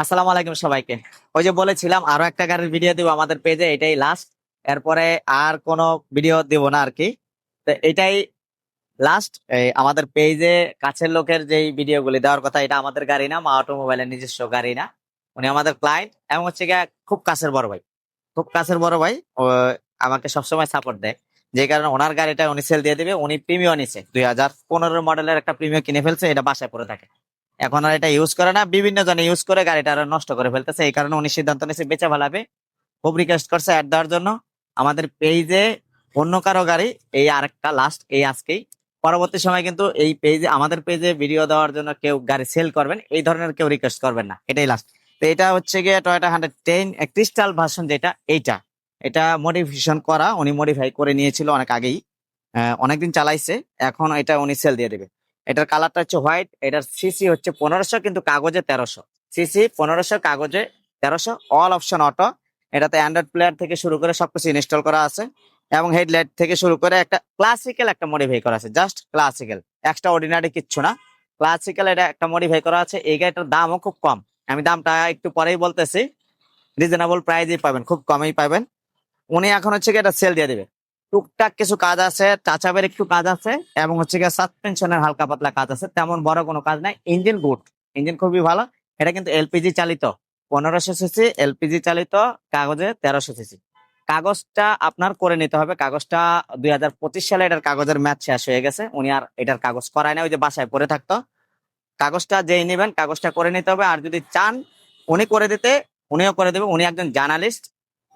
আসসালামু আলাইকুম সবাইকে। ওই যে বলেছিলাম আরো একটা গাড়ির ভিডিও দিব আমাদের পেজে, এটাই লাস্ট। এরপরে আর কোনো ভিডিও দিব না আর কি। তো এটাই লাস্ট। আমাদের পেজে কাছের লোকের যেই ভিডিওগুলি দেওয়ার কথা, এটা আমাদের গাড়ি না, মা অটোমোবাইলের নিজস্ব গাড়ি না। উনি আমাদের ক্লায়েন্ট এবং হচ্ছে গিয়ে খুব কাছের বড় ভাই। খুব কাছের বড় ভাই। ও আমাকে সবসময় সাপোর্ট দেয়, যে কারণে ওনার গাড়িটা উনি সেল দিয়ে দিবে। উনি প্রিমিও নিছে, 2015 মডেলের একটা প্রিমিও কিনে ফেলছে, এটা বাসায় পড়ে থাকে। এখন আর এটা ইউজ করে না, বিভিন্ন জনে ইউজ করে গাড়িটা আরো নষ্ট করে ফেলতেছে। এই কারণে উনি সিদ্ধান্ত নিয়েছে বেচে ফেলাবে। খুব রিকোয়েস্ট করছে অ্যাড দেওয়ার জন্য। আমাদের পেজে অন্য কারো গাড়ি এই আরেকটা লাস্ট, এই আজকেই। পরবর্তী সময় কিন্তু এই পেজে, আমাদের পেজে ভিডিও দেওয়ার জন্য কেউ গাড়ি সেল করবেন এই ধরনের কেউ রিকোয়েস্ট করবেন না, এটাই লাস্ট। তো এটা হচ্ছে গিয়ে টয়োটা 110 ক্রিস্টাল ভার্সন, যেটা এইটা। এটা মডিফিকেশন করা, উনি মডিফাই করে নিয়েছিল অনেক আগেই। অনেকদিন চালাইছে, এখন এটা উনি সেল দিয়ে দেবে। এটার কালারটা হচ্ছে হোয়াইট, এটার সিসি হচ্ছে 1500, কিন্তু কাগজে 1300। সিসি 1500, কাগজে 1300। All option auto. এটাতে অ্যান্ড্রয়েড প্লেয়ার থেকে শুরু করে সবকিছু ইনস্টল করা আছে, এবং হেডলাইট থেকে শুরু করে একটা ক্লাসিক্যাল একটা মডিফাই করা আছে, জাস্ট ক্লাসিক্যাল, এক্সট্রা অর্ডিনারি কিচ্ছু না। ক্লাসিক্যাল এটা একটা মডিফাই করা আছে। এই গাড়িটার দামও খুব কম, আমি দামটা একটু পরেই বলতেছি। রিজনেবল প্রাইজেই পাবেন, খুব কমেই পাবেন। উনি এখন হচ্ছে কি এটা সেল দিয়ে দিবে। টুকটাক কিছু কাজ আছে, টাচাপের একটু কাজ আছে, এবং হচ্ছে গিয়ে সাসপেনশনের হালকা পাতলা কাজ আছে, তেমন বড় কোনো কাজ নাই। ইঞ্জিন গুড, ইঞ্জিন খুবই ভালো। এটা কিন্তু এলপিজি চালিত, 1500 সিসি এলপিজি চালিত, কাগজে 1300 সিসি। কাগজটা আপনার করে নিতে হবে। কাগজটা 2025 সালে এটার কাগজের ম্যাচ শেষ হয়ে গেছে, উনি আর এটার কাগজ করায় না, ওই যে বাসায় পড়ে থাকতো। কাগজটা যেই নেবেন কাগজটা করে নিতে হবে। আর যদি চান উনি করে দিতে, উনিও করে দেবে। উনি একজন জার্নালিস্ট,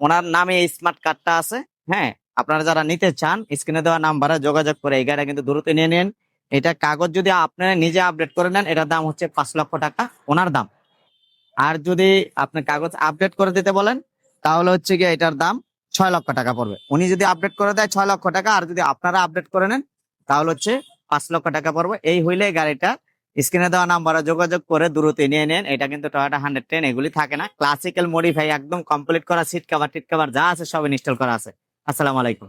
ওনার নামে এই স্মার্ট কার্ডটা আছে। হ্যাঁ, আপনারা যারা নিতে চান স্ক্রিনে দেওয়া নাম্বারে যোগাযোগ করে এই গাড়িটা কিন্তু দ্রুত নিয়ে নিন। এটা কাগজ যদি আপনারা নিজে আপডেট করে নেন, এটার দাম হচ্ছে 5 লক্ষ টাকা, ওনার দাম। আর যদি আপনি কাগজ আপডেট করে দিতে বলেন, তাহলে হচ্ছে গিয়ে এটার দাম 6 লক্ষ টাকা পড়বে। উনি যদি আপডেট করে দেয় 6 লক্ষ টাকা, আর যদি আপনারা আপডেট করে নেন তাহলে হচ্ছে 5 লক্ষ টাকা পড়বে। এই হইলে গাড়িটা স্ক্রিনে দেওয়া নাম্বারে যোগাযোগ করে দ্রুত নিয়ে নেন। এটা কিন্তু টয়োটা 110, এগুলি থাকে না। ক্লাসিক্যাল মডিফাই, একদম কমপ্লিট করা, সিট কভার টিট কভার যা আছে সব ইনস্টল করা আছে। আসসালামু আলাইকুম।